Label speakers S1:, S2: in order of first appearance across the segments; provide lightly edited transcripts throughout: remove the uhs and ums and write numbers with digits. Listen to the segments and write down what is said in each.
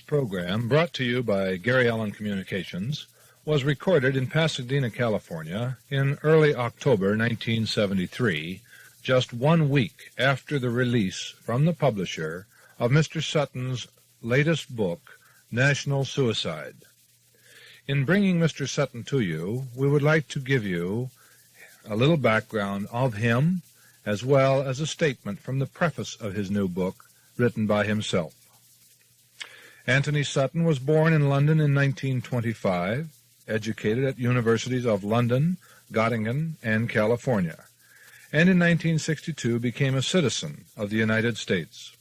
S1: program, brought to you by Gary Allen Communications, was recorded in Pasadena, California in early October 1973, just 1 week after the release from the publisher of Mr. Sutton's latest book, National Suicide. In bringing Mr. Sutton to you, we would like to give you a little background of him, as well as a statement from the preface of his new book, written by himself. Anthony Sutton was born in London in 1925, educated at universities of London, Göttingen, and California, and in 1962 became a citizen of the United States.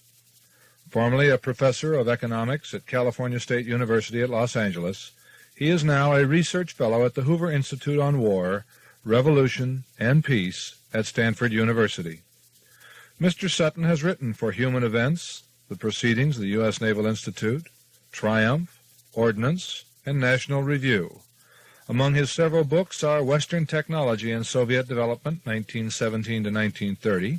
S1: Formerly a professor of economics at California State University at Los Angeles, he is now a research fellow at the Hoover Institute on War, Revolution, and Peace at Stanford University. Mr. Sutton has written for Human Events, the Proceedings of the U.S. Naval Institute, Triumph, Ordnance, and National Review. Among his several books are Western Technology and Soviet Development, 1917 to 1930,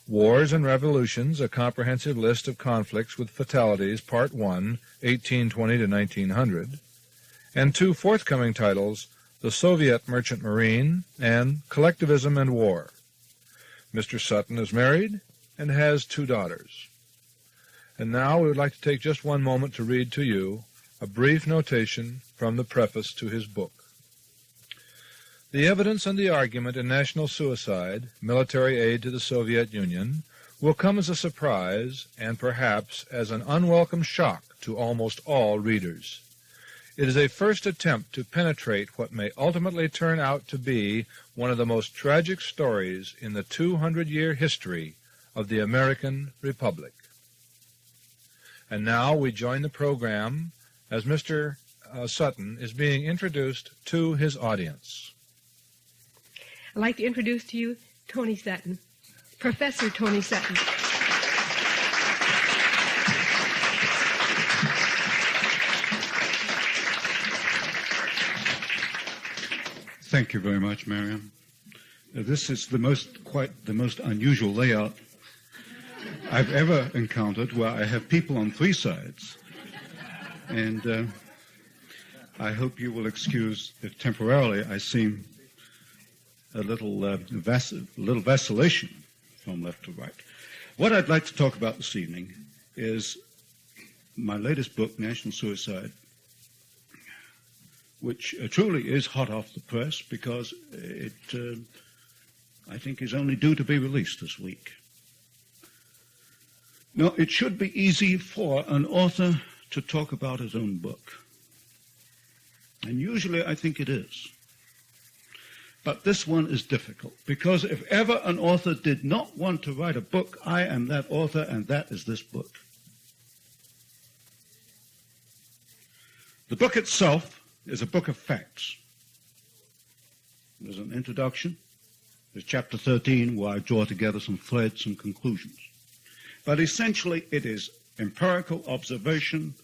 S1: Wars and Revolutions, a comprehensive list of conflicts with fatalities, Part 1, 1820 to 1900, and two forthcoming titles, The Soviet Merchant Marine and Collectivism and War. Mr. Sutton is married and has 2 daughters. And now we would like to take just one moment to read to you a brief notation from the preface to his book. The evidence and the argument in national suicide, military aid to the Soviet Union, will come as a surprise and perhaps as an unwelcome shock to almost all readers. It is a first attempt to penetrate what may ultimately turn out to be one of the most tragic stories in the 200-year history of the American Republic. And now we join the program as Mr. Sutton is being introduced to his audience.
S2: I'd like to introduce to you Tony Sutton, Professor Tony Sutton.
S3: Thank you very much, Miriam. This is the most unusual layout I've ever encountered, where I have people on 3 sides. And I hope you will excuse if temporarily I seem a little vacillation from left to right. What I'd like to talk about this evening is my latest book, National Suicide, which truly is hot off the press because it, I think, is only due to be released this week. Now, it should be easy for an author to talk about his own book. And usually I think it is. But this one is difficult, because if ever an author did not want to write a book, I am that author, and that is this book. The book itself is a book of facts. There's an introduction. There's chapter 13, where I draw together some threads and conclusions. But essentially, it is empirical observation,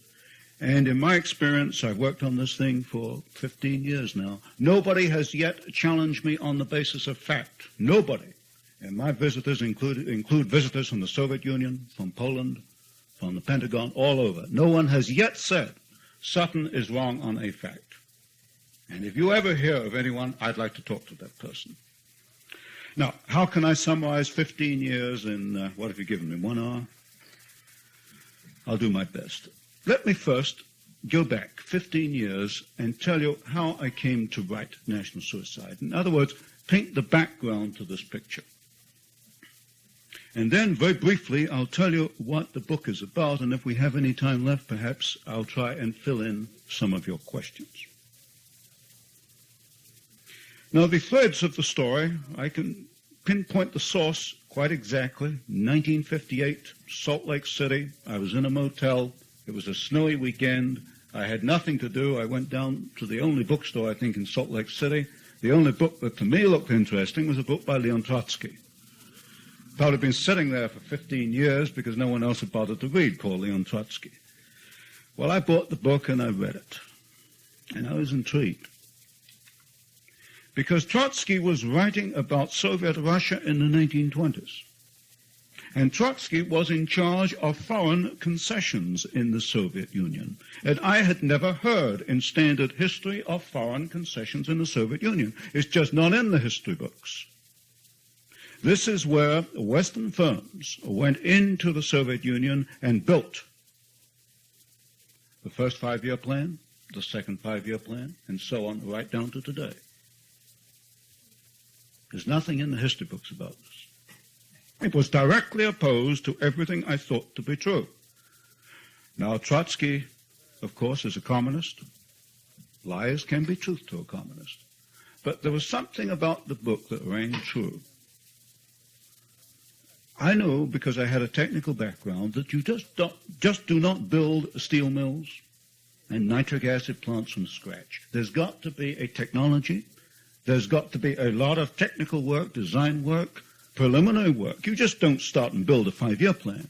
S3: and in my experience, I've worked on this thing for 15 years now. Nobody has yet challenged me on the basis of fact. Nobody. And my visitors include visitors from the Soviet Union, from Poland, from the Pentagon, all over. No one has yet said Sutton is wrong on a fact. And if you ever hear of anyone, I'd like to talk to that person. Now, how can I summarize 15 years in, what have you given me, 1 hour? I'll do my best. Let me first go back 15 years and tell you how I came to write National Suicide. In other words, paint the background to this picture. And then, very briefly, I'll tell you what the book is about, and if we have any time left, perhaps I'll try and fill in some of your questions. Now, the threads of the story, I can pinpoint the source quite exactly. 1958, Salt Lake City. I was in a motel. It was a snowy weekend. I had nothing to do. I went down to the only bookstore, I think, in Salt Lake City. The only book that to me looked interesting was a book by Leon Trotsky. Probably been sitting there for 15 years because no one else had bothered to read poor Leon Trotsky. Well, I bought the book and I read it. And I was intrigued. Because Trotsky was writing about Soviet Russia in the 1920s. And Trotsky was in charge of foreign concessions in the Soviet Union. And I had never heard in standard history of foreign concessions in the Soviet Union. It's just not in the history books. This is where Western firms went into the Soviet Union and built the first 5-year plan, the second 5-year plan, and so on, right down to today. There's nothing in the history books about this. It was directly opposed to everything I thought to be true. Now, Trotsky, of course, is a communist. Lies can be truth to a communist. But there was something about the book that rang true. I know, because I had a technical background, that you just do not build steel mills and nitric acid plants from scratch. There's got to be a technology. There's got to be a lot of technical work, design work, preliminary work. You just don't start and build a 5-year plan.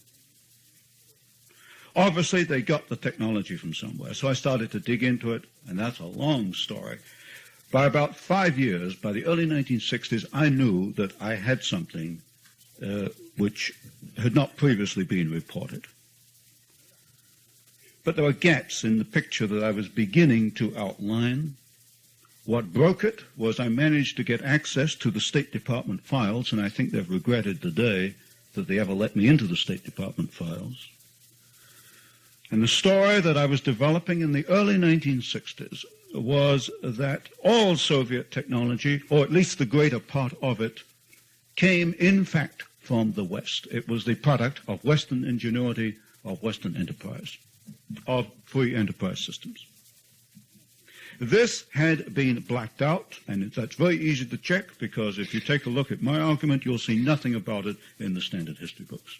S3: Obviously, they got the technology from somewhere, so I started to dig into it, and that's a long story. By about 5 years, by the early 1960s, I knew that I had something which had not previously been reported. But there were gaps in the picture that I was beginning to outline. What broke it was I managed to get access to the State Department files, and I think they've regretted today that they ever let me into the State Department files. And the story that I was developing in the early 1960s was that all Soviet technology, or at least the greater part of it, came in fact from the West. It was the product of Western ingenuity, of Western enterprise, of free enterprise systems. This had been blacked out, and that's very easy to check, because if you take a look at my argument, you'll see nothing about it in the standard history books.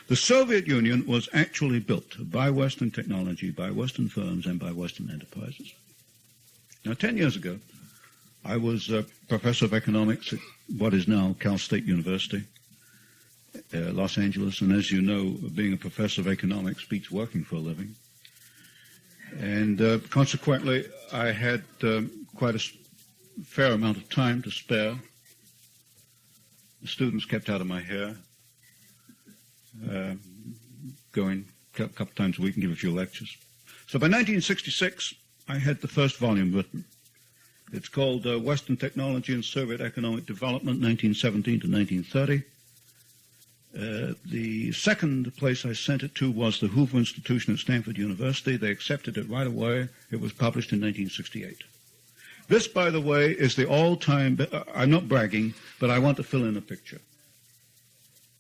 S3: The Soviet Union was actually built by Western technology, by Western firms, and by Western enterprises. Now, 10 years ago, I was a professor of economics at what is now Cal State University, Los Angeles, and as you know, being a professor of economics beats working for a living. And consequently, I had quite a fair amount of time to spare. The students kept out of my hair, going a couple times a week and give a few lectures. So by 1966, I had the first volume written. It's called Western Technology and Soviet Economic Development, 1917 to 1930. The second place I sent it to was the Hoover Institution at Stanford University. They accepted it right away. It was published in 1968. This, by the way, is the all-time, I'm not bragging, but I want to fill in a picture,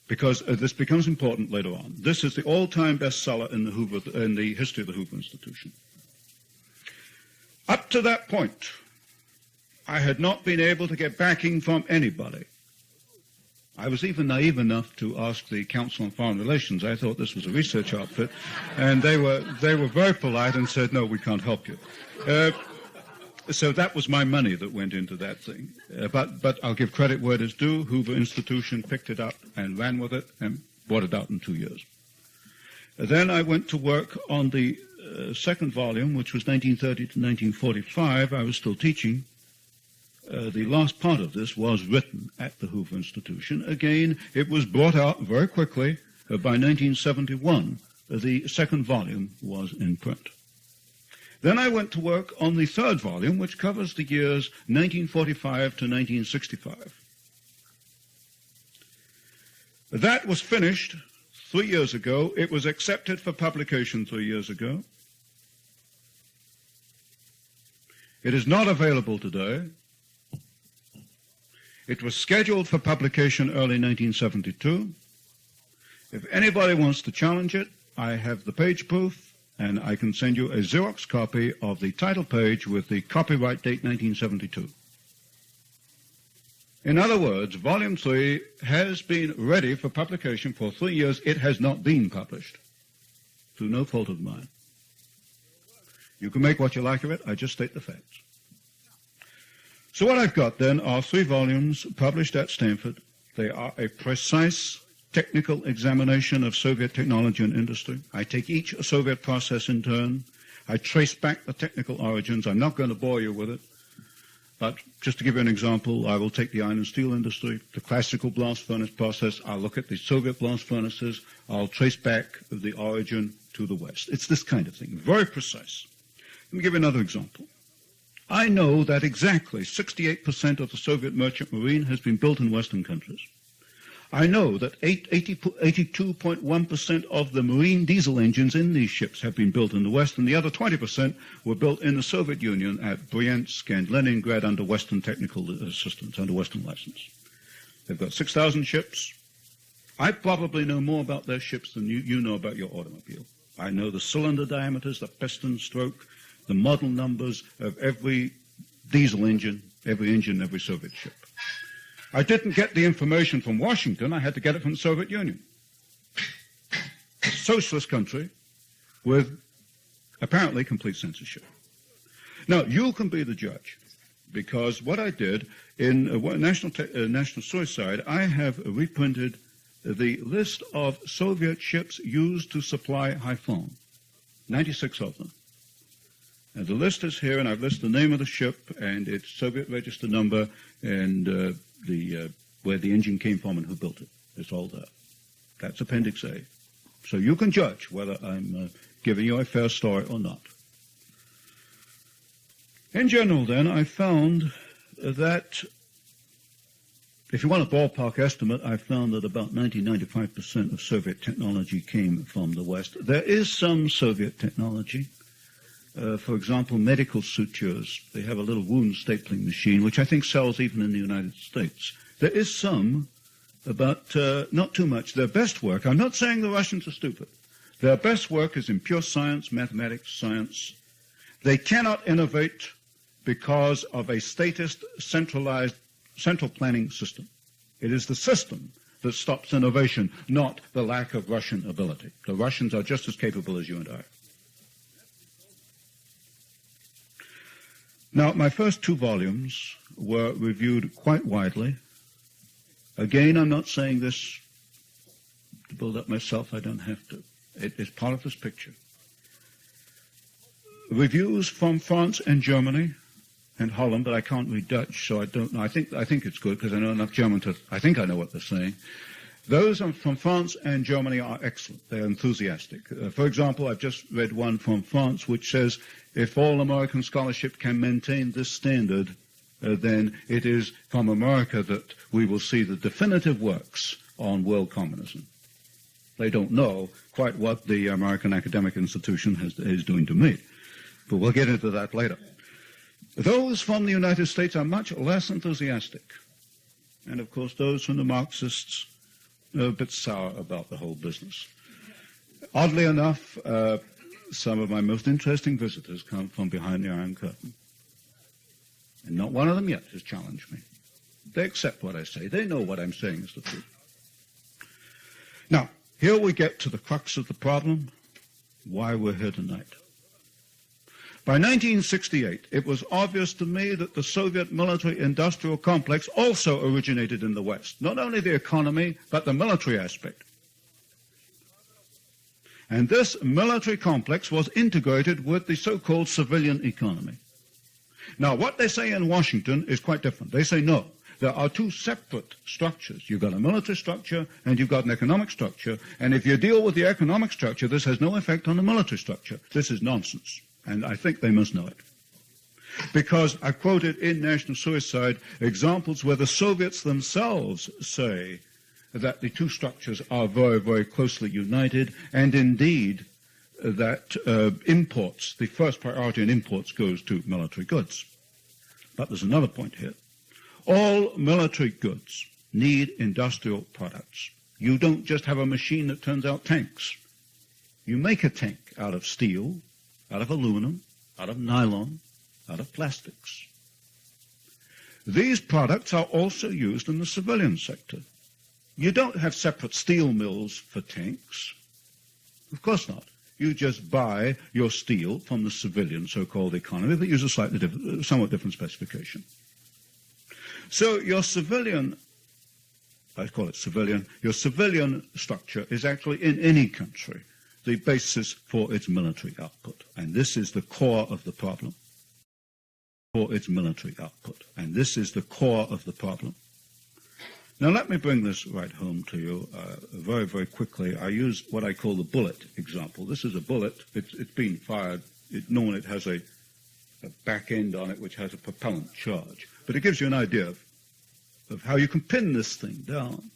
S3: because this becomes important later on. This is the all-time bestseller in the history of the Hoover Institution. Up to that point, I had not been able to get backing from anybody. I was even naive enough to ask the Council on Foreign Relations. I thought this was a research outfit, and they were very polite and said, no, we can't help you. So that was my money that went into that thing. But I'll give credit where it is due. Hoover Institution picked it up and ran with it and brought it out in 2 years. Then I went to work on the second volume, which was 1930 to 1945. I was still teaching. The last part of this was written at the Hoover Institution. Again, it was brought out very quickly. By 1971, the second volume was in print. Then I went to work on the third volume, which covers the years 1945 to 1965. That was finished 3 years ago. It was accepted for publication 3 years ago. It is not available today. It was scheduled for publication early 1972. If anybody wants to challenge it, I have the page proof, and I can send you a Xerox copy of the title page with the copyright date 1972. In other words, Volume 3 has been ready for publication for 3 years. It has not been published, through no fault of mine. You can make what you like of it. I just state the facts. So what I've got then are 3 volumes published at Stanford. They are a precise technical examination of Soviet technology and industry. I take each Soviet process in turn. I trace back the technical origins. I'm not going to bore you with it. But just to give you an example, I will take the iron and steel industry, the classical blast furnace process. I'll look at the Soviet blast furnaces. I'll trace back the origin to the West. It's this kind of thing, very precise. Let me give you another example. I know that exactly 68% of the Soviet merchant marine has been built in Western countries. I know that 82.1% of the marine diesel engines in these ships have been built in the West, and the other 20% were built in the Soviet Union at Bryansk and Leningrad under Western technical assistance, under Western license. They've got 6,000 ships. I probably know more about their ships than you know about your automobile. I know the cylinder diameters, the piston stroke, the model numbers of every diesel engine, every Soviet ship. I didn't get the information from Washington. I had to get it from the Soviet Union. A socialist country with apparently complete censorship. Now, you can be the judge, because what I did in National Suicide, I have reprinted the list of Soviet ships used to supply Haiphong, 96 of them. And the list is here, and I've listed the name of the ship and its Soviet register number and where the engine came from and who built it. It's all there. That's Appendix A. So you can judge whether I'm giving you a fair story or not. In general, then, I found that, if you want a ballpark estimate, I found that about 90-95% of Soviet technology came from the West. There is some Soviet technology. For example, medical sutures. They have a little wound stapling machine, which I think sells even in the United States. There is some, but not too much. Their best work, I'm not saying the Russians are stupid. Their best work is in pure science, mathematics, science. They cannot innovate because of a statist, central planning system. It is the system that stops innovation, not the lack of Russian ability. The Russians are just as capable as you and I. Now, my first two volumes were reviewed quite widely. Again, I'm not saying this to build up myself. I don't have to. It is part of this picture. Reviews from France and Germany and Holland, but I can't read Dutch, so I don't know. I think it's good because I know enough German to, I think I know what they're saying. Those from France and Germany are excellent. They're enthusiastic. For example, I've just read one from France which says, if all American scholarship can maintain this standard, then it is from America that we will see the definitive works on world communism. They don't know quite what the American academic institution is doing to me, but we'll get into that later. Those from the United States are much less enthusiastic. And, of course, those from the Marxists are a bit sour about the whole business. Oddly enough, some of my most interesting visitors come from behind the Iron Curtain. And not one of them yet has challenged me. They accept what I say. They know what I'm saying is the truth. Now, here we get to the crux of the problem, why we're here tonight. By 1968, it was obvious to me that the Soviet military-industrial complex also originated in the West. Not only the economy, but the military aspect. And this military complex was integrated with the so-called civilian economy. Now, what they say in Washington is quite different. They say, no, there are two separate structures. You've got a military structure and you've got an economic structure. And if you deal with the economic structure, this has no effect on the military structure. This is nonsense. And I think they must know it. Because I quoted in National Suicide examples where the Soviets themselves say that the two structures are very, very closely united, and indeed that imports, the first priority in imports goes to military goods. But there's another point here. All military goods need industrial products. You don't just have a machine that turns out tanks. You make a tank out of steel, out of aluminum, out of nylon, out of plastics. These products are also used in the civilian sector. You don't have separate steel mills for tanks. Of course not. You just buy your steel from the civilian so-called economy that uses a somewhat different specification. So your civilian, I call it civilian, your civilian structure is actually in any country the basis for its military output. And this is the core of the problem. for its military output. And this is the core of the problem. Now let me bring this right home to you very, very quickly. I use what I call the bullet example. This is a bullet. It's been fired. Normally it has a back end on it which has a propellant charge. But it gives you an idea of how you can pin this thing down.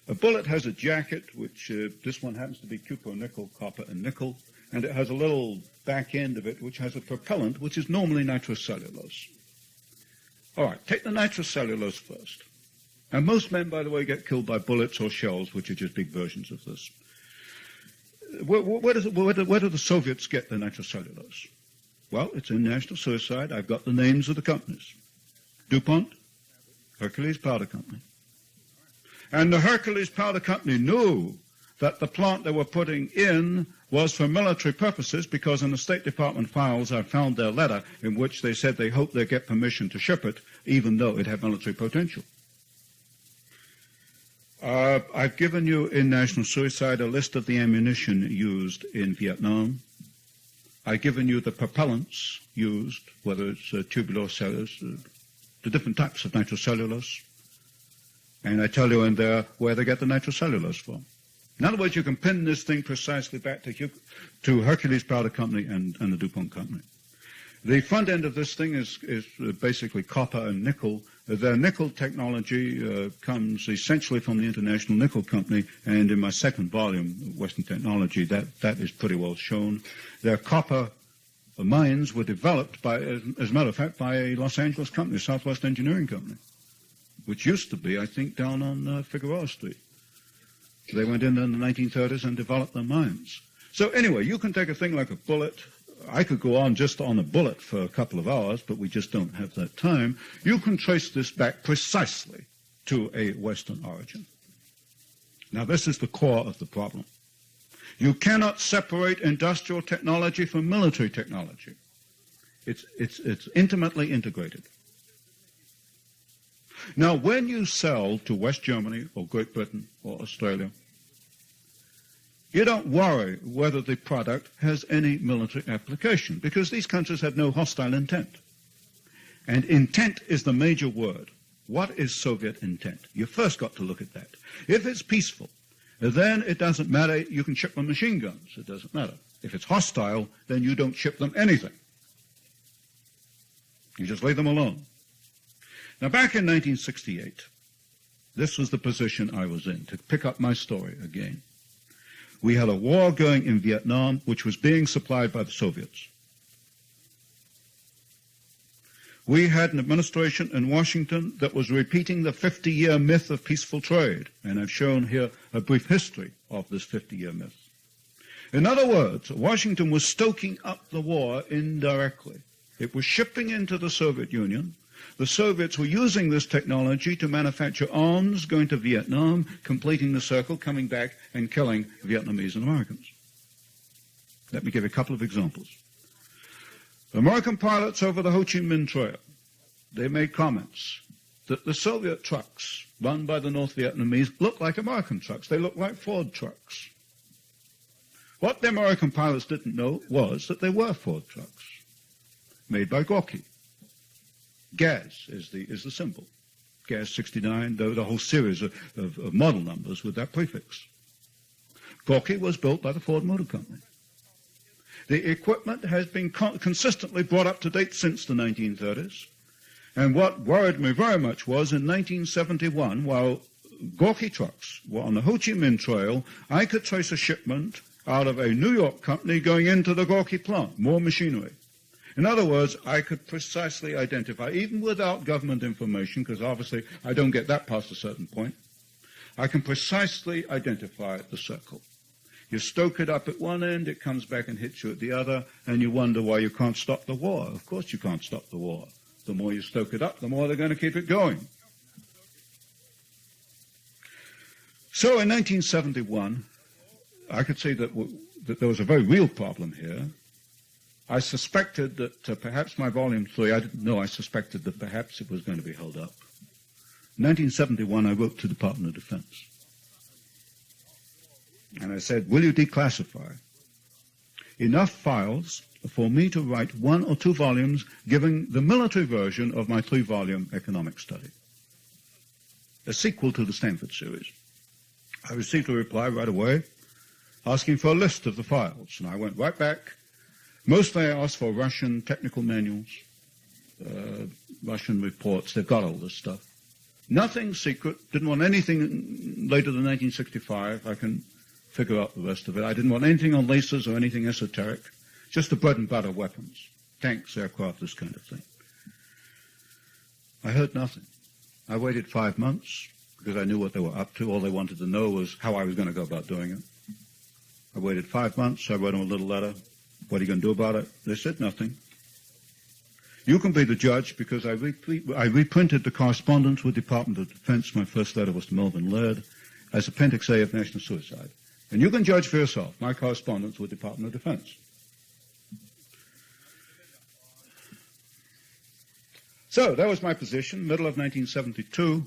S3: A bullet has a jacket, which this one happens to be cupronickel, copper, and nickel, and it has a little back end of it which has a propellant, which is normally nitrocellulose. All right, take the nitrocellulose first. And most men, by the way, get killed by bullets or shells, which are just big versions of this. Where do the Soviets get the nitrocellulose? Well, it's in national suicide. I've got the names of the companies. DuPont, Hercules Powder Company. And the Hercules Powder Company knew that the plant they were putting in was for military purposes, because in the State Department files I found their letter in which they said they hoped they'd get permission to ship it, even though it had military potential. I've given you in National Suicide a list of the ammunition used in Vietnam. I've given you the propellants used, whether it's tubular cellulose, the different types of nitrocellulose. And I tell you in there where they get the nitrocellulose from. In other words, you can pin this thing precisely back to Hercules Powder Company and the DuPont Company. The front end of this thing is basically copper and nickel. Their nickel technology comes essentially from the International Nickel Company, and in my second volume, Western Technology, that is pretty well shown. Their copper mines were developed by, as a matter of fact, by a Los Angeles company, Southwest Engineering Company, which used to be, I think, down on Figueroa Street. They went in the 1930s and developed their mines. So anyway, you can take a thing like a bullet. I could go on just on a bullet for a couple of hours, but we just don't have that time. You can trace this back precisely to a Western origin. Now, this is the core of the problem. You cannot separate industrial technology from military technology. It's intimately integrated. Now, when you sell to West Germany or Great Britain or Australia, you don't worry whether the product has any military application, because these countries have no hostile intent. And intent is the major word. What is Soviet intent? You first got to look at that. If it's peaceful, then it doesn't matter. You can ship them machine guns. It doesn't matter. If it's hostile, then you don't ship them anything. You just leave them alone. Now, back in 1968, this was the position I was in, to pick up my story again. We had a war going in Vietnam, which was being supplied by the Soviets. We had an administration in Washington that was repeating the 50-year myth of peaceful trade, and I've shown here a brief history of this 50-year myth. In other words, Washington was stoking up the war indirectly. It was shipping into the Soviet Union. The Soviets were using this technology to manufacture arms, going to Vietnam, completing the circle, coming back and killing Vietnamese and Americans. Let me give you a couple of examples. American pilots over the Ho Chi Minh Trail, they made comments that the Soviet trucks run by the North Vietnamese look like American trucks. They look like Ford trucks. What the American pilots didn't know was that they were Ford trucks, made by Gorky. Gaz is the symbol. Gaz 69, the whole series of model numbers with that prefix. Gorky was built by the Ford Motor Company. The equipment has been consistently brought up to date since the 1930s. And what worried me very much was in 1971, while Gorky trucks were on the Ho Chi Minh Trail, I could trace a shipment out of a New York company going into the Gorky plant, more machinery. In other words, I could precisely identify, even without government information, because obviously I don't get that past a certain point, I can precisely identify the circle. You stoke it up at one end, it comes back and hits you at the other, and you wonder why you can't stop the war. Of course you can't stop the war. The more you stoke it up, the more they're going to keep it going. So in 1971, I could say that there was a very real problem here. I suspected that perhaps my volume 3, I didn't know, I suspected that perhaps it was going to be held up. In 1971, I wrote to the Department of Defense. And I said, will you declassify enough files for me to write 1 or 2 volumes giving the military version of my 3-volume economic study, a sequel to the Stanford series. I received a reply right away asking for a list of the files, and I went right back. Mostly I asked for Russian technical manuals, Russian reports. They've got all this stuff. Nothing secret. Didn't want anything later than 1965. I can figure out the rest of it. I didn't want anything on lasers or anything esoteric. Just the bread and butter weapons. Tanks, aircraft, this kind of thing. I heard nothing. I waited 5 months because I knew what they were up to. All they wanted to know was how I was going to go about doing it. I waited 5 months. I wrote them a little letter. What are you going to do about it? They said nothing. You can be the judge because I reprinted the correspondence with the Department of Defense. My first letter was to Melvin Laird as Appendix A of National Suicide. And you can judge for yourself my correspondence with the Department of Defense. So that was my position, middle of 1972.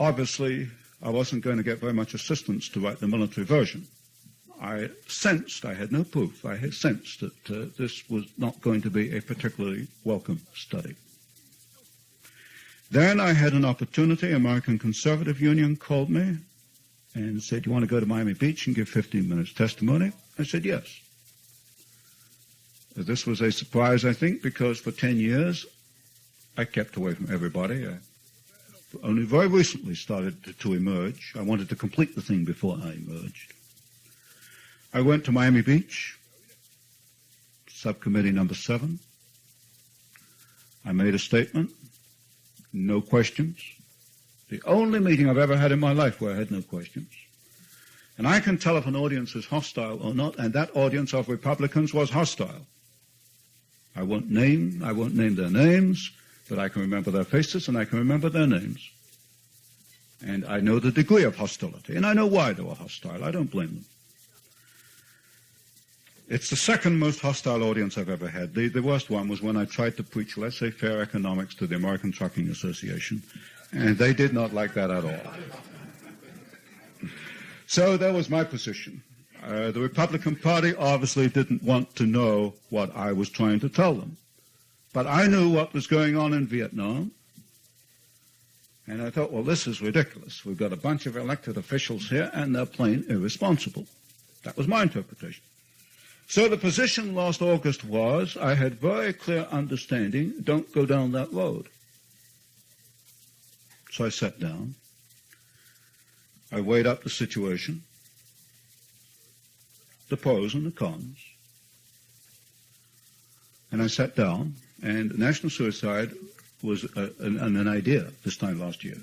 S3: Obviously, I wasn't going to get very much assistance to write the military version. I sensed, I had no proof, I had sensed that this was not going to be a particularly welcome study. Then I had an opportunity. American Conservative Union called me and said, "You want to go to Miami Beach and give 15 minutes testimony?" I said, yes. This was a surprise, I think, because for 10 years I kept away from everybody. I only very recently started to emerge. I wanted to complete the thing before I emerged. I went to Miami Beach, subcommittee number 7. I made a statement, no questions. The only meeting I've ever had in my life where I had no questions. And I can tell if an audience is hostile or not, and that audience of Republicans was hostile. I won't name their names, but I can remember their faces and I can remember their names. And I know the degree of hostility, and I know why they were hostile. I don't blame them. It's the second most hostile audience I've ever had. The worst one was when I tried to preach laissez-faire economics to the American Trucking Association, and they did not like that at all. So that was my position. The Republican Party obviously didn't want to know what I was trying to tell them. But I knew what was going on in Vietnam, and I thought, well, this is ridiculous. We've got a bunch of elected officials here, and they're plain irresponsible. That was my interpretation. So the position last August was, I had very clear understanding, don't go down that road. So I sat down. I weighed up the situation, the pros and the cons. And I sat down, and national suicide was an idea this time last year.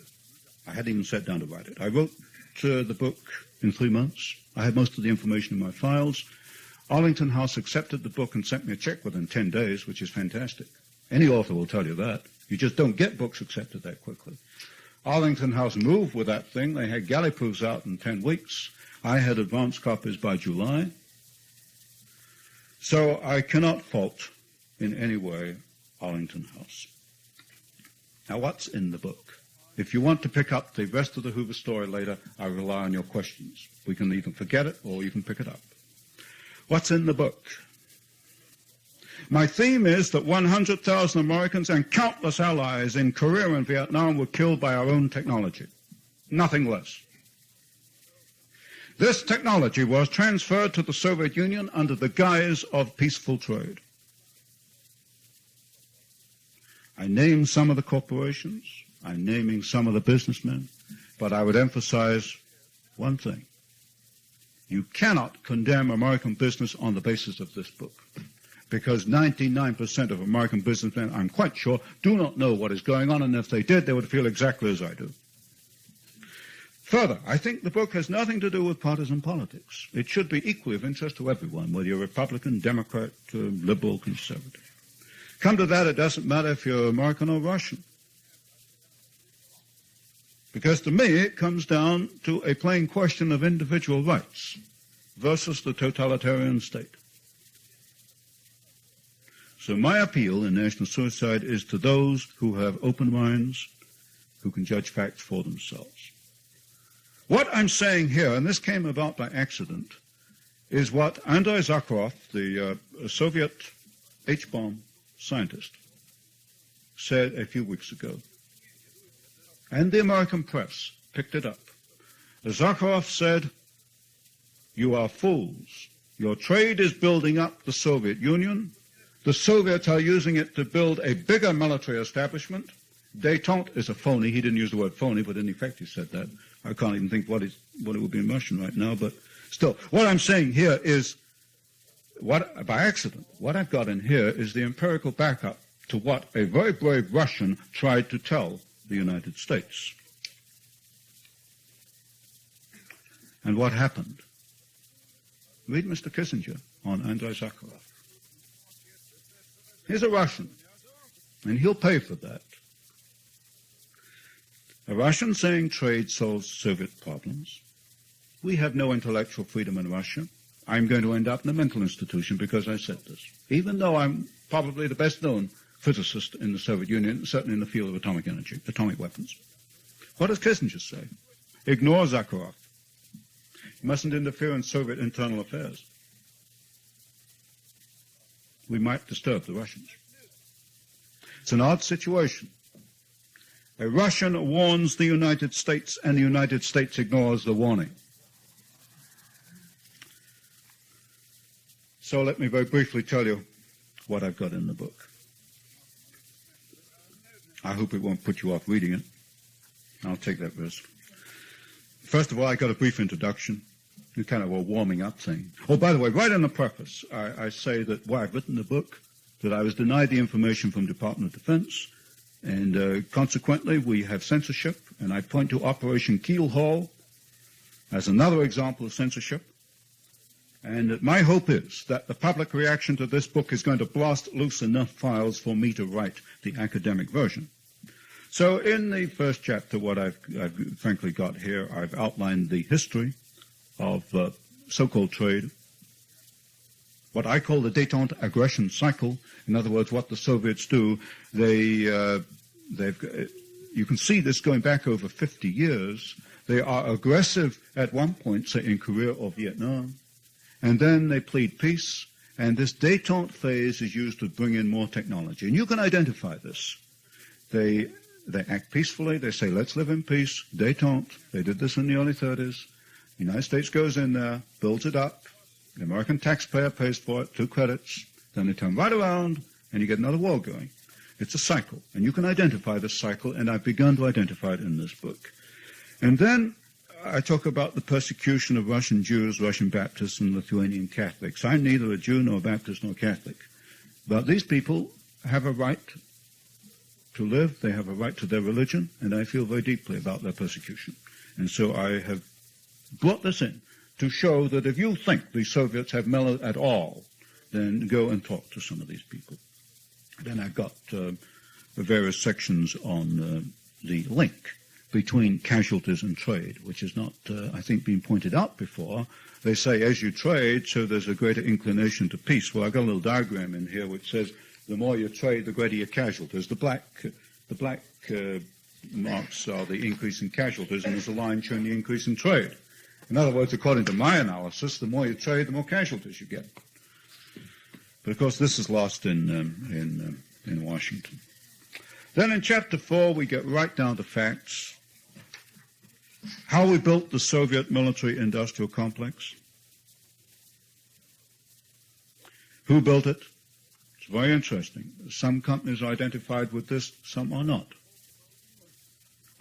S3: I hadn't even sat down to write it. I wrote the book in 3 months. I had most of the information in my files. Arlington House accepted the book and sent me a check within 10 days, which is fantastic. Any author will tell you that. You just don't get books accepted that quickly. Arlington House moved with that thing. They had galley proofs out in 10 weeks. I had advance copies by July. So I cannot fault in any way Arlington House. Now, what's in the book? If you want to pick up the rest of the Hoover story later, I rely on your questions. We can either forget it or you can pick it up. What's in the book? My theme is that 100,000 Americans and countless allies in Korea and Vietnam were killed by our own technology. Nothing less. This technology was transferred to the Soviet Union under the guise of peaceful trade. I named some of the corporations. I'm naming some of the businessmen. But I would emphasize one thing. You cannot condemn American business on the basis of this book, because 99% of American businessmen, I'm quite sure, do not know what is going on, and if they did, they would feel exactly as I do. Further, I think the book has nothing to do with partisan politics. It should be equally of interest to everyone, whether you're Republican, Democrat, liberal, conservative. Come to that, it doesn't matter if you're American or Russian. Because to me, it comes down to a plain question of individual rights versus the totalitarian state. So my appeal in national suicide is to those who have open minds, who can judge facts for themselves. What I'm saying here, and this came about by accident, is what Andrei Zakharov, the Soviet H-bomb scientist, said a few weeks ago. And the American press picked it up. Zakharov said, "You are fools. Your trade is building up the Soviet Union. The Soviets are using it to build a bigger military establishment. Détente is a phony." He didn't use the word phony, but in effect he said that. I can't even think what it would be in Russian right now, but still. What I'm saying here is, by accident, what I've got in here is the empirical backup to what a very brave Russian tried to tell the United States. And what happened? Read Mr. Kissinger on Andrei Zakharov. He's a Russian, and he'll pay for that. A Russian saying trade solves Soviet problems. We have no intellectual freedom in Russia. I'm going to end up in a mental institution because I said this, even though I'm probably the best-known physicist in the Soviet Union, certainly in the field of atomic energy, atomic weapons. What does Kissinger say? Ignore Zakharov. You mustn't interfere in Soviet internal affairs. We might disturb the Russians. It's an odd situation. A Russian warns the United States, and the United States ignores the warning. So let me very briefly tell you what I've got in the book. I hope it won't put you off reading it. I'll take that risk. First of all, I got a brief introduction, kind of a warming up thing. Oh, by the way, right in the preface, I say that while I've written the book, that I was denied the information from Department of Defense, and consequently we have censorship, and I point to Operation Keelhaul as another example of censorship. And my hope is that the public reaction to this book is going to blast loose enough files for me to write the academic version. So in the first chapter, what I've frankly got here, I've outlined the history of so-called trade, what I call the détente aggression cycle. In other words, what the Soviets do, you can see this going back over 50 years. They are aggressive at one point, say in Korea or Vietnam, and then they plead peace, and this détente phase is used to bring in more technology. And you can identify this. They act peacefully. They say, let's live in peace. Détente. They did this in the early 30s. The United States goes in there, builds it up. The American taxpayer pays for it, 2 credits. Then they turn right around, and you get another war going. It's a cycle. And you can identify this cycle, and I've begun to identify it in this book. And then I talk about the persecution of Russian Jews, Russian Baptists, and Lithuanian Catholics. I'm neither a Jew nor a Baptist nor Catholic. But these people have a right to live. They have a right to their religion, and I feel very deeply about their persecution. And so I have brought this in to show that if you think the Soviets have mellowed at all, then go and talk to some of these people. Then I've got the various sections on the link between casualties and trade, which is not, I think, been pointed out before. They say, as you trade, so there's a greater inclination to peace. Well, I've got a little diagram in here which says the more you trade, the greater your casualties. The black marks are the increase in casualties, and there's a line showing the increase in trade. In other words, according to my analysis, the more you trade, the more casualties you get. But of course, this is lost in Washington. Then in Chapter 4, we get right down to facts. How we built the Soviet military-industrial complex. Who built it? It's very interesting. Some companies are identified with this, some are not.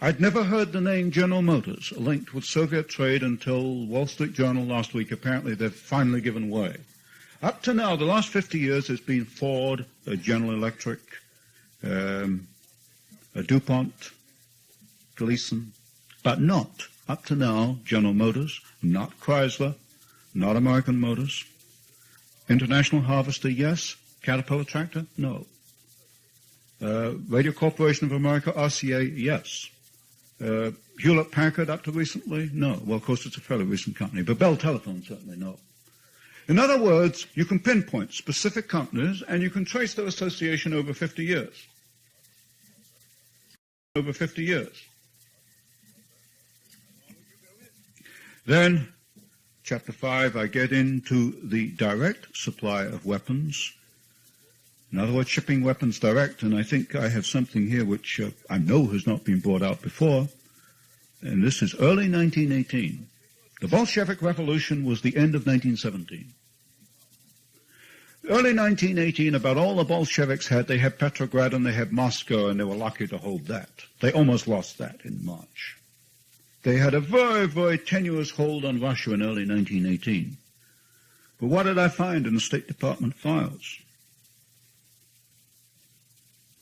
S3: I'd never heard the name General Motors linked with Soviet trade until Wall Street Journal last week. Apparently, they've finally given way. Up to now, the last 50 years, it's been Ford, General Electric, DuPont, Gleason, but not, up to now, General Motors, not Chrysler, not American Motors. International Harvester, yes. Caterpillar Tractor, no. Radio Corporation of America, RCA, yes. Hewlett-Packard, up to recently, no. Well, of course, it's a fairly recent company, but Bell Telephone, certainly no. In other words, you can pinpoint specific companies, and you can trace their association over 50 years. Over 50 years. Then Chapter 5, I get into the direct supply of weapons. In other words, shipping weapons direct, and I think I have something here which I know has not been brought out before, and this is early 1918. The Bolshevik Revolution was the end of 1917. Early 1918, about all the Bolsheviks had, they had Petrograd and they had Moscow, and they were lucky to hold that. They almost lost that in March. They had a very, very tenuous hold on Russia in early 1918. But what did I find in the State Department files?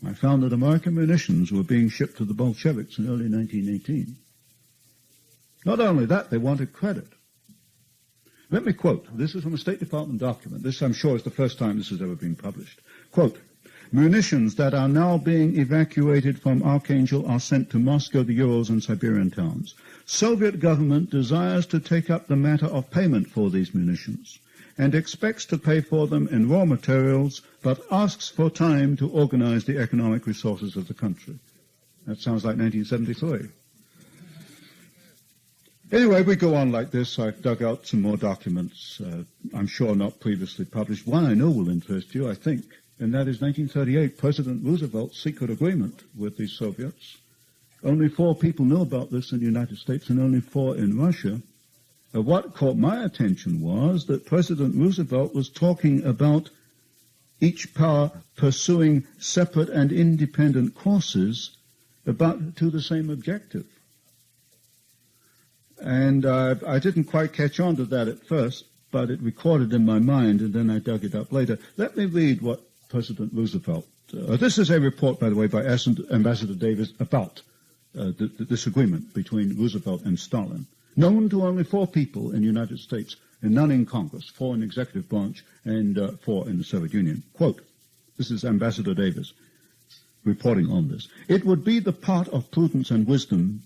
S3: I found that American munitions were being shipped to the Bolsheviks in early 1918. Not only that, they wanted credit. Let me quote. This is from a State Department document. This, I'm sure, is the first time this has ever been published. Quote, munitions that are now being evacuated from Archangel are sent to Moscow, the Urals, and Siberian towns. Soviet government desires to take up the matter of payment for these munitions and expects to pay for them in raw materials, but asks for time to organize the economic resources of the country. That sounds like 1973. Anyway, we go on like this. I've dug out some more documents, I'm sure not previously published. One I know will interest you, I think, and that is 1938, President Roosevelt's secret agreement with the Soviets. Only 4 people know about this in the United States and only 4 in Russia. What caught my attention was that President Roosevelt was talking about each power pursuing separate and independent courses about to the same objective. And I didn't quite catch on to that at first, but it recorded in my mind, and then I dug it up later. Let me read what President Roosevelt... this is a report, by the way, by Ambassador Davis about this agreement between Roosevelt and Stalin, known to only 4 people in the United States and none in Congress, 4 in the executive branch and 4 in the Soviet Union. Quote, this is Ambassador Davis reporting on this. It would be the part of prudence and wisdom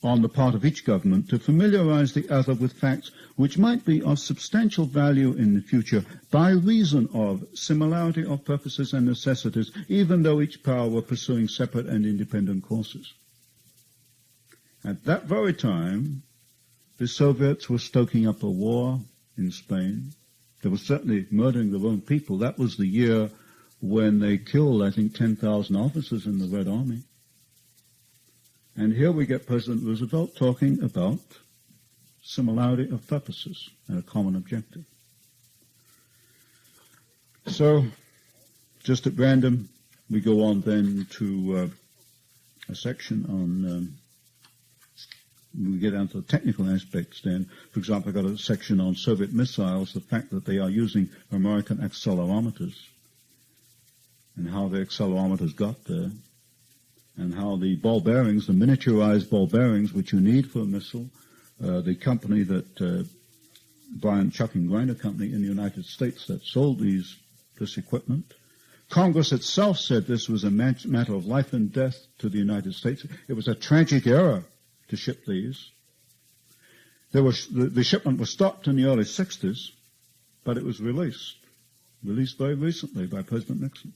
S3: on the part of each government to familiarize the other with facts which might be of substantial value in the future by reason of similarity of purposes and necessities, even though each power were pursuing separate and independent courses. At that very time, the Soviets were stoking up a war in Spain. They were certainly murdering their own people. That was the year when they killed, I think, 10,000 officers in the Red Army. And here we get President Roosevelt talking about similarity of purposes and a common objective. So, just at random, we go on then to a section on, we get down to the technical aspects then. For example, I've got a section on Soviet missiles, the fact that they are using American accelerometers, and how the accelerometers got there, and how the ball bearings, the miniaturized ball bearings, which you need for a missile, the company that, Brian Chuck and Grinder Company in the United States that sold this equipment. Congress itself said this was a matter of life and death to the United States. It was a tragic error to ship these. The shipment was stopped in the early 60s, but it was released very recently by President Nixon.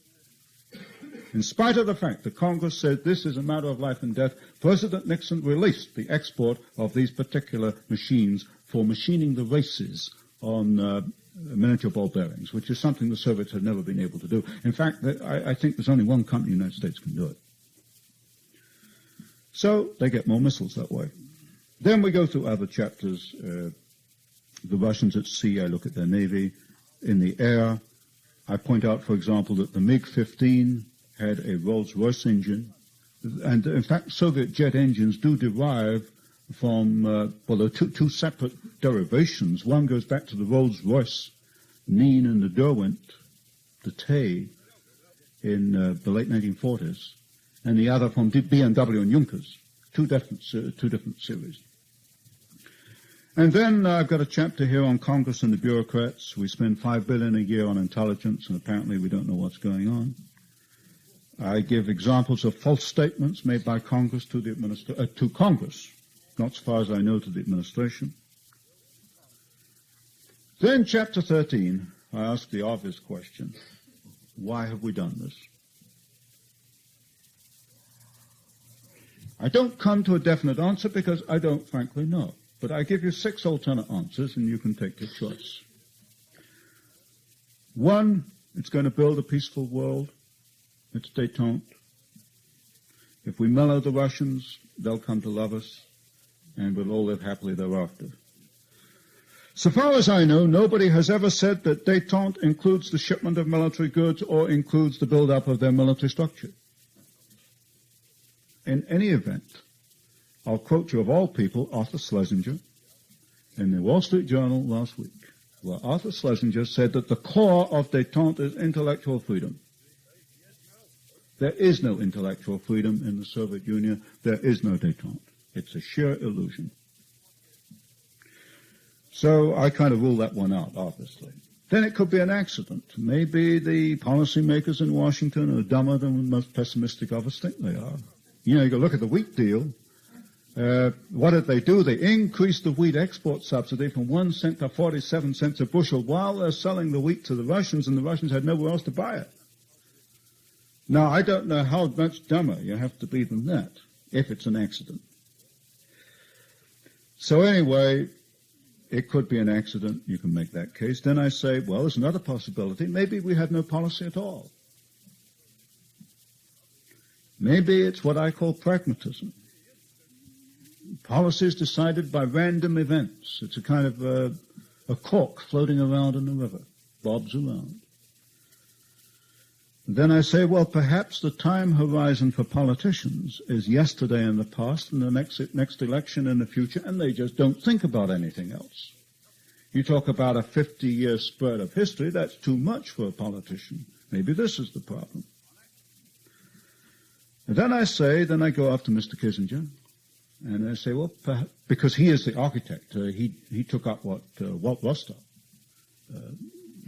S3: In spite of the fact that Congress said this is a matter of life and death, President Nixon released the export of these particular machines for machining the races on miniature ball bearings, which is something the Soviets had never been able to do. In fact, I think there's only one company in the United States can do it. So they get more missiles that way. Then we go through other chapters. The Russians at sea, I look at their navy. In the air, I point out, for example, that the MiG-15 had a Rolls-Royce engine. And, in fact, Soviet jet engines do derive from, there are two separate derivations. One goes back to the Rolls-Royce, Neen and the Derwent, the Tay, in the late 1940s, and the other from BMW and Junkers, two different series. And then I've got a chapter here on Congress and the bureaucrats. We spend $5 billion a year on intelligence, and apparently we don't know what's going on. I give examples of false statements made by Congress to Congress, not as far as I know to the administration. Then, chapter 13, I ask the obvious question: why have we done this? I don't come to a definite answer because I don't frankly know. But I give you 6 alternate answers, and you can take your choice. 1, it's going to build a peaceful world. It's détente. If we mellow the Russians, they'll come to love us, and we'll all live happily thereafter. So far as I know, nobody has ever said that détente includes the shipment of military goods or includes the build-up of their military structure. In any event, I'll quote you, of all people, Arthur Schlesinger, in the Wall Street Journal last week, where Arthur Schlesinger said that the core of détente is intellectual freedom. There is no intellectual freedom in the Soviet Union. There is no détente. It's a sheer illusion. So I kind of rule that one out, obviously. Then it could be an accident. Maybe the policymakers in Washington are dumber than the most pessimistic of us think they are. You know, you go look at the wheat deal. What did they do? They increased the wheat export subsidy from 1 cent to 47 cents a bushel while they're selling the wheat to the Russians, and the Russians had nowhere else to buy it. Now, I don't know how much dumber you have to be than that, if it's an accident. So anyway, it could be an accident. You can make that case. Then I say, well, there's another possibility. Maybe we have no policy at all. Maybe it's what I call pragmatism. Policy is decided by random events. It's a kind of a cork floating around in the river, bobs around. Then I say, well, perhaps the time horizon for politicians is yesterday in the past and the next election in the future, and they just don't think about anything else. You talk about a 50-year spread of history, that's too much for a politician. Maybe this is the problem. And then I go after Mr. Kissinger, and I say, well, perhaps, because he is the architect, he took up what Walt Rostow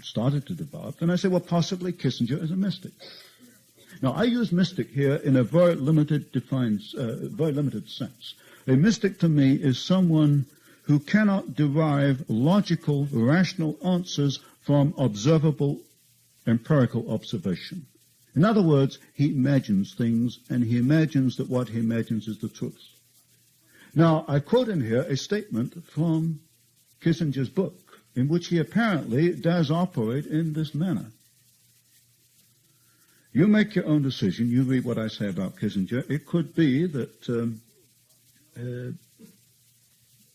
S3: started to develop, and I say, well, possibly Kissinger is a mystic. Now, I use mystic here in a very limited sense. A mystic to me is someone who cannot derive logical, rational answers from observable, empirical observation. In other words, he imagines things, and he imagines that what he imagines is the truth. Now, I quote in here a statement from Kissinger's book, in which he apparently does operate in this manner. You make your own decision. You read what I say about Kissinger. It could be that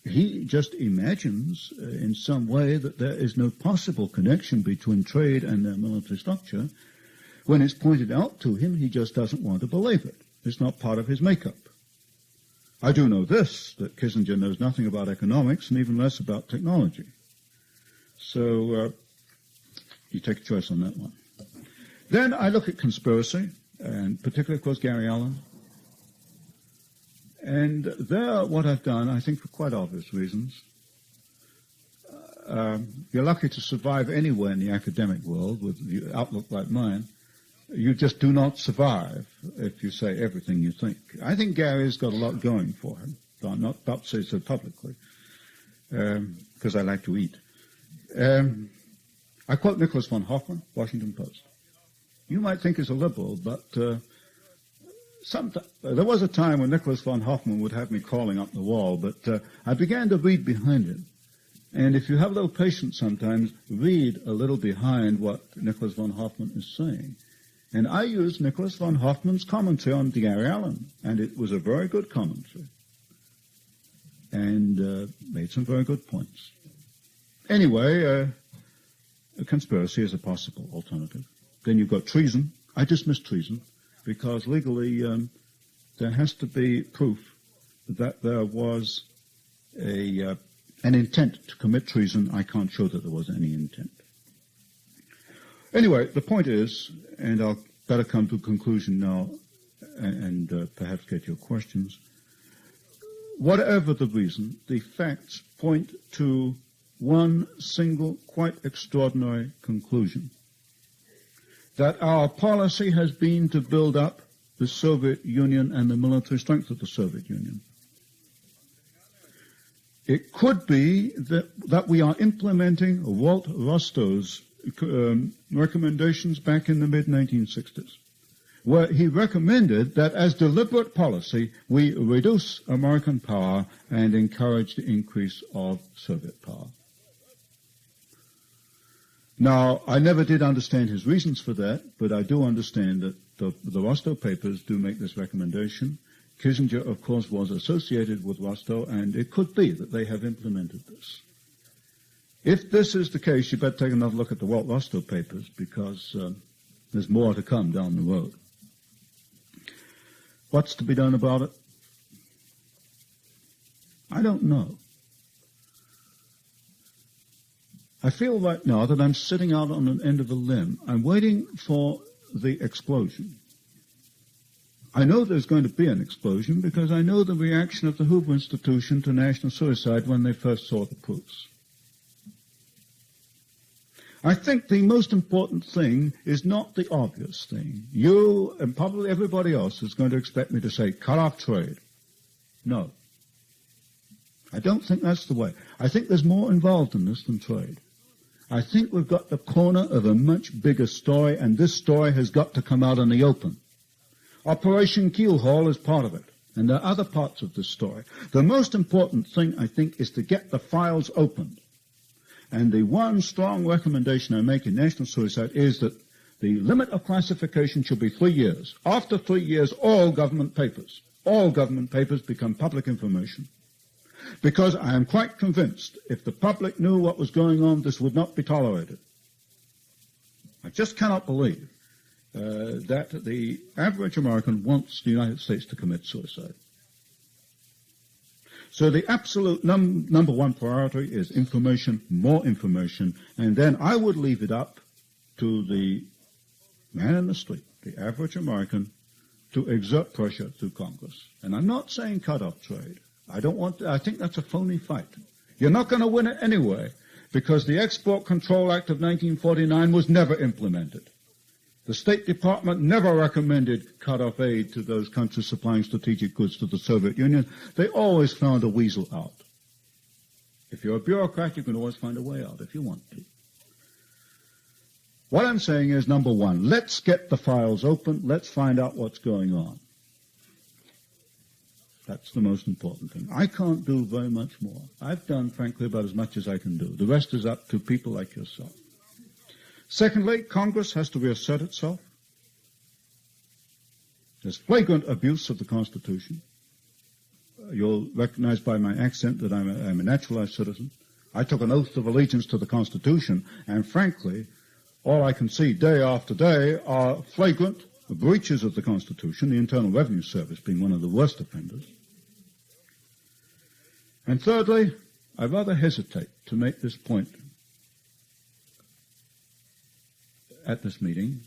S3: he just imagines in some way that there is no possible connection between trade and their military structure. When it's pointed out to him, he just doesn't want to believe it. It's not part of his makeup. I do know this, that Kissinger knows nothing about economics and even less about technology. So you take a choice on that one. Then I look at conspiracy, and particularly, of course, Gary Allen. And there, what I've done, I think for quite obvious reasons, you're lucky to survive anywhere in the academic world with an outlook like mine. You just do not survive if you say everything you think. I think Gary's got a lot going for him, though I'm not about to say so publicly, because I like to eat. I quote Nicholas von Hoffman, Washington Post. You might think he's a liberal, but there was a time when Nicholas von Hoffman would have me crawling up the wall, but I began to read behind him. And if you have a little patience sometimes, read a little behind what Nicholas von Hoffman is saying. And I used Nicholas von Hoffman's commentary on Gary Allen, and it was a very good commentary, and made some very good points. Anyway, a conspiracy is a possible alternative. Then you've got treason. I dismiss treason because legally there has to be proof that there was an intent to commit treason. I can't show that there was any intent. Anyway, the point is, and I'll better come to a conclusion now and perhaps get your questions. Whatever the reason, the facts point to one single, quite extraordinary conclusion, that our policy has been to build up the Soviet Union and the military strength of the Soviet Union. It could be that we are implementing Walt Rostow's recommendations back in the mid-1960s. where he recommended that as deliberate policy, we reduce American power and encourage the increase of Soviet power. Now, I never did understand his reasons for that, but I do understand that the Rostow papers do make this recommendation. Kissinger, of course, was associated with Rostow, and it could be that they have implemented this. If this is the case, you better take another look at the Walt Rostow papers, because there's more to come down the road. What's to be done about it? I don't know. I feel right now that I'm sitting out on an end of a limb. I'm waiting for the explosion. I know there's going to be an explosion because I know the reaction of the Hoover Institution to national suicide when they first saw the proofs. I think the most important thing is not the obvious thing. You and probably everybody else is going to expect me to say, cut off trade. No. I don't think that's the way. I think there's more involved in this than trade. I think we've got the corner of a much bigger story, and this story has got to come out in the open. Operation Keelhaul is part of it, and there are other parts of this story. The most important thing, I think, is to get the files opened. And the one strong recommendation I make in national suicide is that the limit of classification should be 3 years. After 3 years, all government papers become public information. Because I am quite convinced if the public knew what was going on, this would not be tolerated. I just cannot believe that the average American wants the United States to commit suicide. So the absolute number one priority is information, more information, and then I would leave it up to the man in the street, the average American, to exert pressure through Congress. And I'm not saying cut off trade. I think that's a phony fight. You're not going to win it anyway, because the Export Control Act of 1949 was never implemented. The State Department never recommended cut-off aid to those countries supplying strategic goods to the Soviet Union. They always found a weasel out. If you're a bureaucrat, you can always find a way out if you want to. What I'm saying is, number one, let's get the files open. Let's find out what's going on. That's the most important thing. I can't do very much more. I've done, frankly, about as much as I can do. The rest is up to people like yourself. Secondly, Congress has to reassert itself. There's flagrant abuse of the Constitution. You'll recognize by my accent that I'm a naturalized citizen. I took an oath of allegiance to the Constitution, and frankly, all I can see day after day are flagrant breaches of the Constitution, the Internal Revenue Service being one of the worst offenders. And thirdly, I rather hesitate to make this point at this meeting,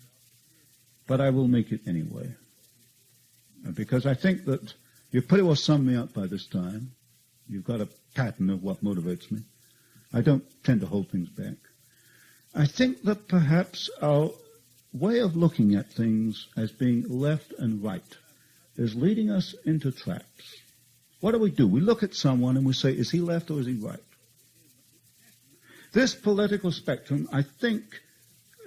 S3: but I will make it anyway. Because I think that you've pretty well summed me up by this time. You've got a pattern of what motivates me. I don't tend to hold things back. I think that perhaps our way of looking at things as being left and right is leading us into traps. What do? We look at someone and we say, is he left or is he right? This political spectrum, I think,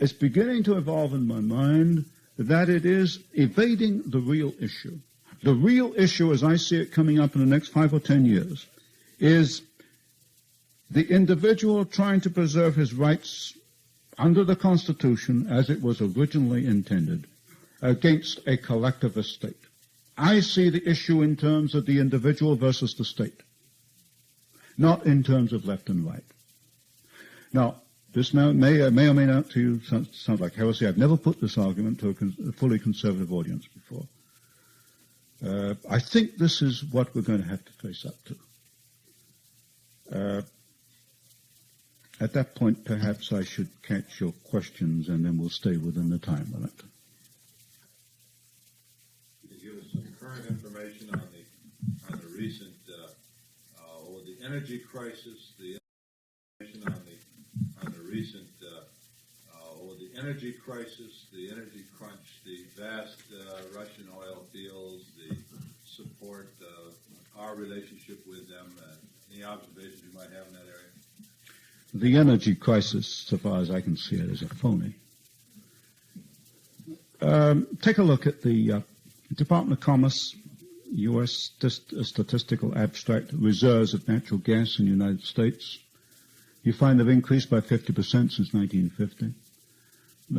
S3: is beginning to evolve in my mind that it is evading the real issue. The real issue, as I see it coming up in the next 5 or 10 years, is the individual trying to preserve his rights under the Constitution as it was originally intended against a collectivist state. I see the issue in terms of the individual versus the state, not in terms of left and right. Now, this may or may not to you sound like heresy. I've never put this argument to a fully conservative audience before. I think this is what we're going to have to face up to. At that point, perhaps I should catch your questions, and then we'll stay within the time limit.
S1: Can you give us some current information on the recent the energy crisis, the information on the recent the energy crisis, the energy crunch, the vast Russian oil fields, the support of our relationship with them, any observations you might have in that area?
S3: The energy crisis, so far as I can see it, is a phony. take a look at the Department of Commerce, U.S. Statistical Abstract Reserves of Natural Gas in the United States. You find they've increased by 50% since 1950.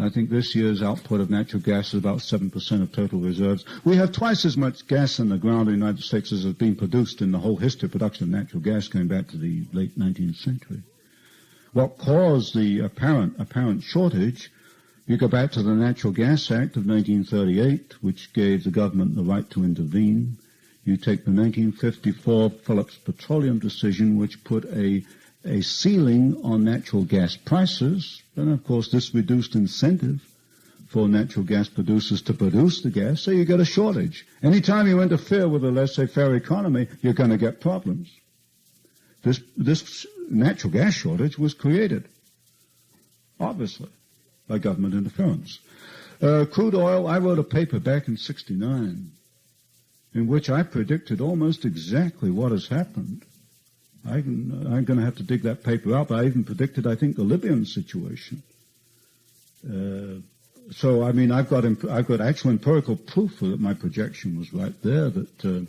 S3: I think this year's output of natural gas is about 7% of total reserves. We have twice as much gas in the ground in the United States as has been produced in the whole history of production of natural gas going back to the late 19th century. What caused the apparent shortage, you go back to the Natural Gas Act of 1938, which gave the government the right to intervene. You take the 1954 Phillips Petroleum decision, which put a ceiling on natural gas prices, and of course this reduced incentive for natural gas producers to produce the gas, so you get a shortage. Anytime you interfere with a laissez-faire economy, you're going to get problems. This natural gas shortage was created, obviously, by government interference. Crude oil, I wrote a paper back in '69 in which I predicted almost exactly what has happened. I'm going to have to dig that paper out, but I even predicted, I think, the Libyan situation. So, I mean, I've got actual empirical proof that my projection was right there, that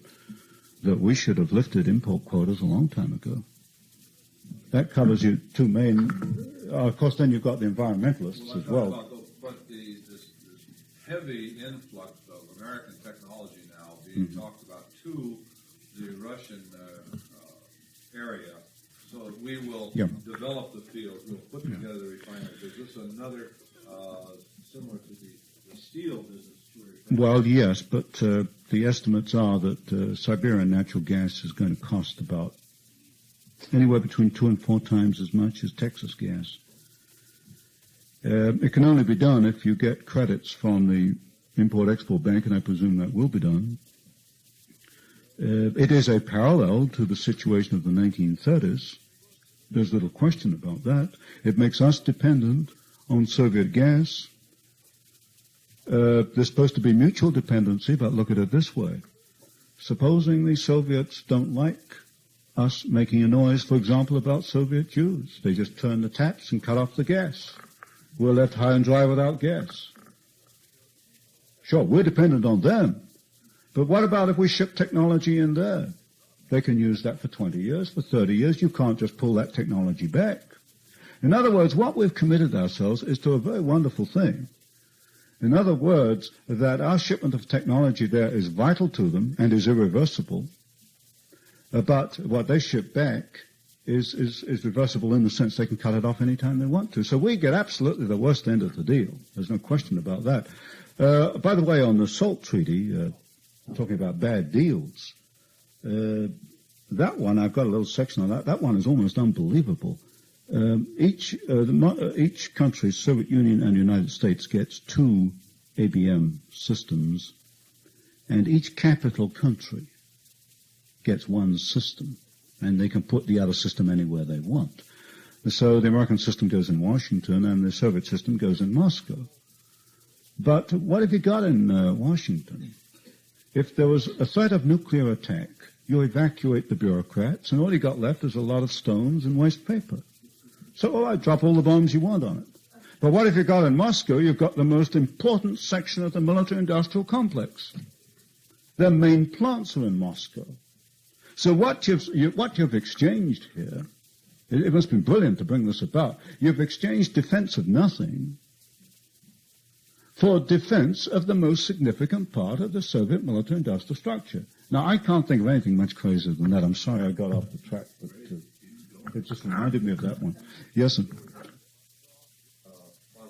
S3: we should have lifted import quotas a long time ago. That covers your two main. Of course, then you've got the environmentalists as well.
S1: But this heavy influx of American technology now being talked about to the Russian area, so that we will develop the field, we'll put together the refineries. Is this another similar to the steel business?
S3: Well, yes, but the estimates are that Siberian natural gas is going to cost about anywhere between 2 and 4 times as much as Texas gas. It can only be done if you get credits from the Import-Export Bank, and I presume that will be done. It is a parallel to the situation of the 1930s. There's little question about that. It makes us dependent on Soviet gas. There's supposed to be mutual dependency, but look at it this way. Supposing the Soviets don't like us making a noise, for example, about Soviet Jews. They just turn the taps and cut off the gas. We're left high and dry without gas. Sure, we're dependent on them. But what about if we ship technology in there? They can use that for 20 years, for 30 years. You can't just pull that technology back. In other words, what we've committed ourselves is to a very wonderful thing. In other words, that our shipment of technology there is vital to them and is irreversible. But what they ship back is reversible in the sense they can cut it off anytime they want to. So we get absolutely the worst end of the deal. There's no question about that. By the way, on the SALT Treaty, talking about bad deals, that one, I've got a little section on that. That one is almost unbelievable. Each country, Soviet Union and the United States, gets 2 ABM systems, and each capital country gets 1 system, and they can put the other system anywhere they want. So the American system goes in Washington, and the Soviet system goes in Moscow. But what have you got in Washington? If there was a threat of nuclear attack, you evacuate the bureaucrats, and all you got left is a lot of stones and waste paper. So, all right, drop all the bombs you want on it. But what if you got in Moscow? You've got the most important section of the military-industrial complex. Their main plants are in Moscow. So what you've exchanged here, it must have been brilliant to bring this about. You've exchanged defense of nothing for defense of the most significant part of the Soviet military-industrial structure. Now, I can't think of anything much crazier than that. I'm sorry I got off the track, but it just reminded me of that one. Yes, sir.
S1: On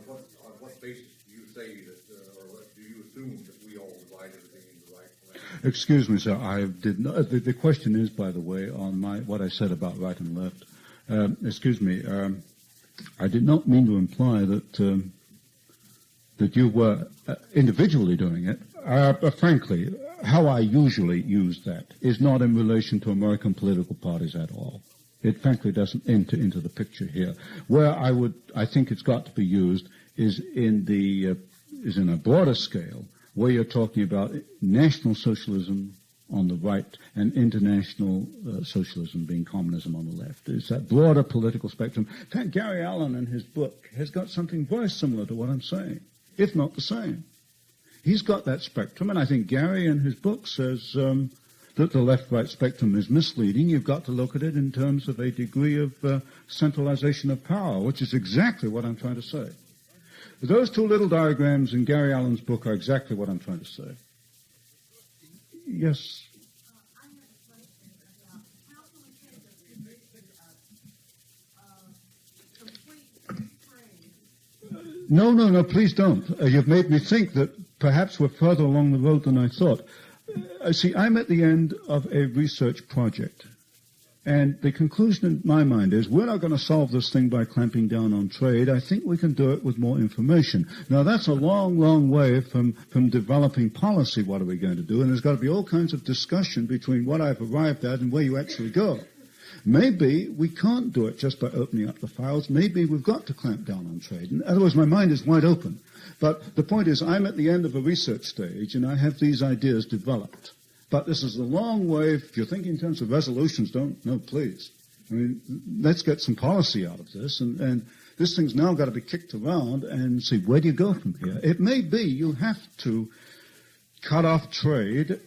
S1: what basis do you say that, or do you assume that we all divide everything into the right plan?
S3: Excuse me, sir. I did not. The question is, by the way, on what I said about right and left. Excuse me. I did not mean to imply that that you were individually doing it. Frankly, how I usually use that is not in relation to American political parties at all. It frankly doesn't enter into the picture here. Where I think it's got to be used is in a broader scale, where you're talking about national socialism on the right and international socialism being communism on the left. It's that broader political spectrum. In fact, Gary Allen in his book has got something very similar to what I'm saying, if not the same. He's got that spectrum, and I think Gary in his book says that the left-right spectrum is misleading. You've got to look at it in terms of a degree of centralization of power, which is exactly what I'm trying to say. Those two little diagrams in Gary Allen's book are exactly what I'm trying to say. Yes? No, please don't. You've made me think that perhaps we're further along the road than I thought. See, I'm at the end of a research project. And the conclusion in my mind is we're not going to solve this thing by clamping down on trade. I think we can do it with more information. Now, that's a long, long way from developing policy. What are we going to do? And there's got to be all kinds of discussion between what I've arrived at and where you actually go. Maybe we can't do it just by opening up the files. Maybe we've got to clamp down on trade. In other words, my mind is wide open. But the point is, I'm at the end of a research stage, and I have these ideas developed. But this is a long way. If you're thinking in terms of resolutions, no, please. I mean, let's get some policy out of this. And this thing's now got to be kicked around and see, where do you go from here? It may be you have to cut off trade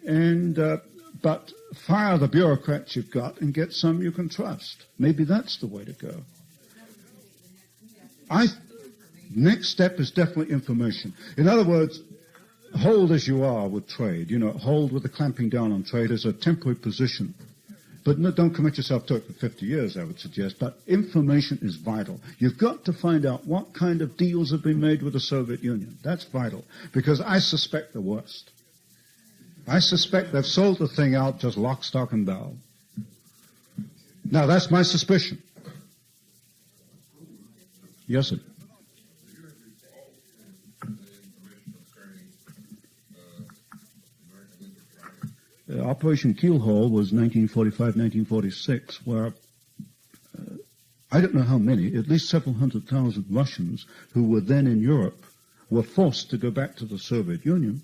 S3: but fire the bureaucrats you've got and get some you can trust. Maybe that's the way to go. Next step is definitely information. In other words, hold as you are with trade. Hold with the clamping down on trade as a temporary position. But don't commit yourself to it for 50 years, I would suggest. But information is vital. You've got to find out what kind of deals have been made with the Soviet Union. That's vital, because I suspect the worst. I suspect they've sold the thing out just lock, stock, and barrel. Now, that's my suspicion. Yes, sir. Operation Keelhaul was 1945, 1946, where I don't know how many, at least several 100,000 Russians who were then in Europe were forced to go back to the Soviet Union.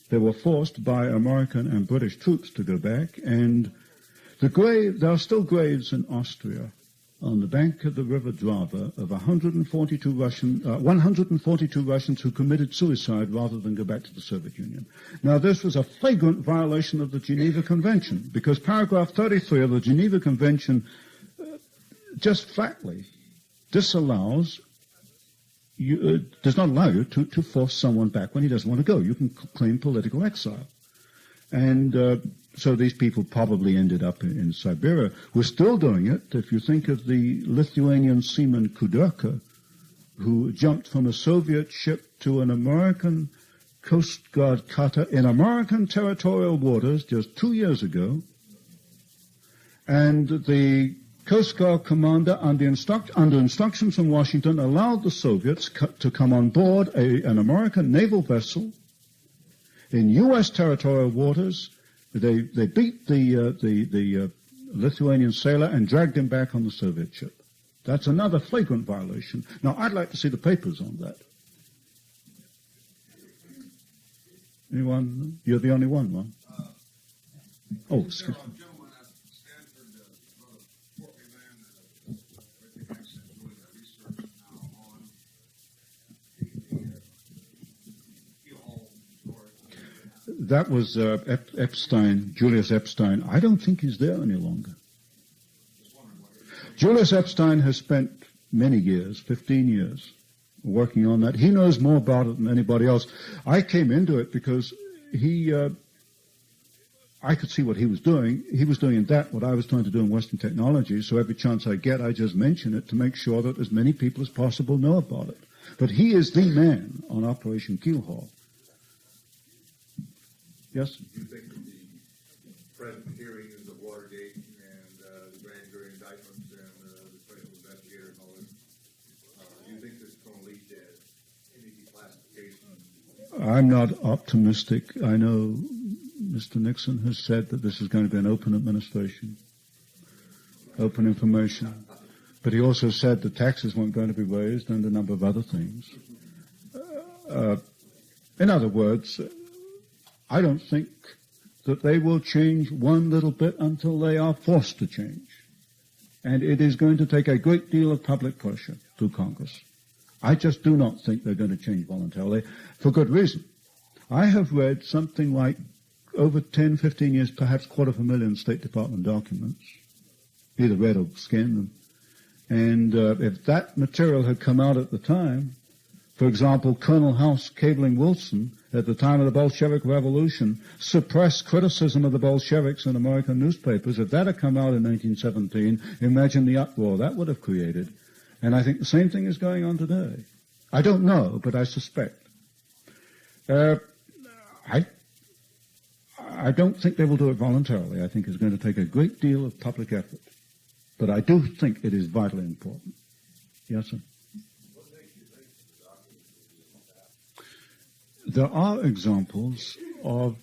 S3: They were forced by American and British troops to go back, and there are still graves in Austria on the bank of the River Drava of 142 Russians who committed suicide rather than go back to the Soviet Union. Now, this was a flagrant violation of the Geneva Convention, because paragraph 33 of the Geneva Convention just flatly disallows does not allow you to force someone back when he doesn't want to go. You can claim political exile. And so these people probably ended up in Siberia. We're still doing it. If you think of the Lithuanian seaman Kuderka, who jumped from a Soviet ship to an American Coast Guard cutter in American territorial waters just 2 years ago, and the Coast Guard commander, under instructions from Washington, allowed the Soviets to come on board an American naval vessel in U.S. territorial waters. They beat the Lithuanian sailor and dragged him back on the Soviet ship. That's another flagrant violation. Now, I'd like to see the papers on that. Anyone? You're the only one, Ron. Oh, excuse me. That was Epstein, Julius Epstein. I don't think he's there any longer. Julius Epstein has spent many years, 15 years, working on that. He knows more about it than anybody else. I came into it because I could see what he was doing. He was doing in that what I was trying to do in Western technology, so every chance I get, I just mention it to make sure that as many people as possible know about it. But he is the man on Operation Keelhaul. Yes?
S4: Do you think that the present hearings of Watergate and the grand jury indictments and the special investigator and all this, do you think this is going to lead to any declassification?
S3: I'm not optimistic. I know Mr. Nixon has said that this is going to be an open administration, open information. But he also said the taxes weren't going to be raised and a number of other things. In other words, I don't think that they will change one little bit until they are forced to change. And it is going to take a great deal of public pressure through Congress. I just do not think they're going to change voluntarily, for good reason. I have read something like over 10, 15 years, perhaps 250,000 State Department documents, either read or scanned them. And if that material had come out at the time, for example, Colonel House cabling Wilson at the time of the Bolshevik Revolution suppressed criticism of the Bolsheviks in American newspapers. If that had come out in 1917, imagine the uproar that would have created. And I think the same thing is going on today. I don't know, but I suspect. I don't think they will do it voluntarily. I think it's going to take a great deal of public effort. But I do think it is vitally important. Yes, sir? There are examples of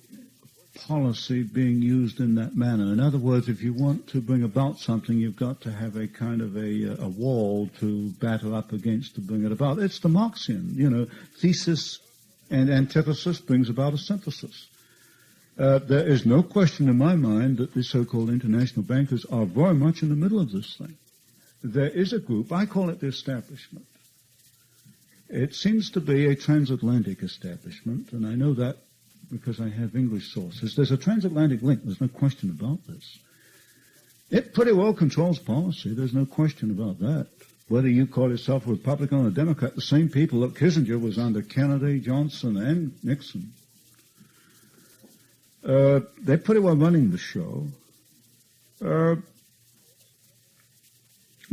S3: policy being used in that manner. In other words, if you want to bring about something, you've got to have a kind of a wall to batter up against to bring it about. It's the Marxian, thesis and antithesis brings about a synthesis. There is no question in my mind that the so-called international bankers are very much in the middle of this thing. There is a group, I call it the establishment. It seems to be a transatlantic establishment, and I know that because I have English sources. There's a transatlantic link, there's no question about this. It pretty well controls policy, there's no question about that. Whether you call yourself a Republican or a Democrat, the same people. Look, Kissinger was under Kennedy, Johnson, and Nixon. They're pretty well running the show.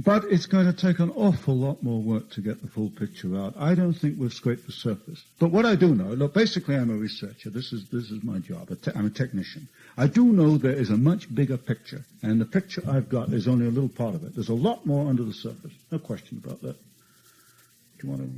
S3: But it's going to take an awful lot more work to get the full picture out. I don't think we've scraped the surface. But what I do know, look, basically I'm a researcher. This is my job. I'm a technician. I do know there is a much bigger picture, and the picture I've got is only a little part of it. There's a lot more under the surface. No question about that. Do you want to...